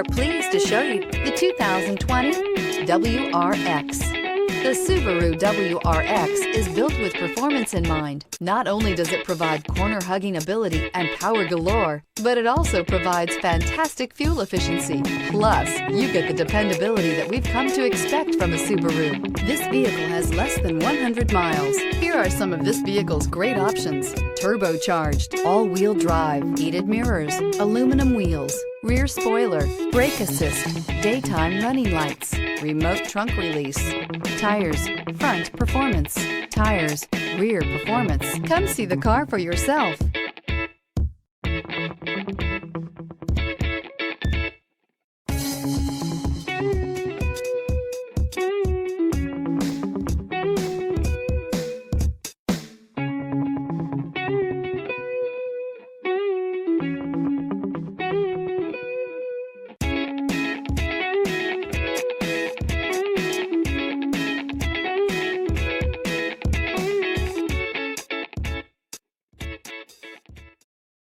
We're pleased to show you the 2020 WRX. The Subaru WRX is built with performance in mind. Not only does it provide corner-hugging ability and power galore, but it also provides fantastic fuel efficiency. Plus, you get the dependability that we've come to expect from a Subaru. This vehicle has less than 100 miles. Here are some of this vehicle's great options: turbocharged, all-wheel drive, heated mirrors, aluminum wheels, rear spoiler, brake assist, daytime running lights, remote trunk release, tires, front performance, tires, rear performance. Come see the car for yourself.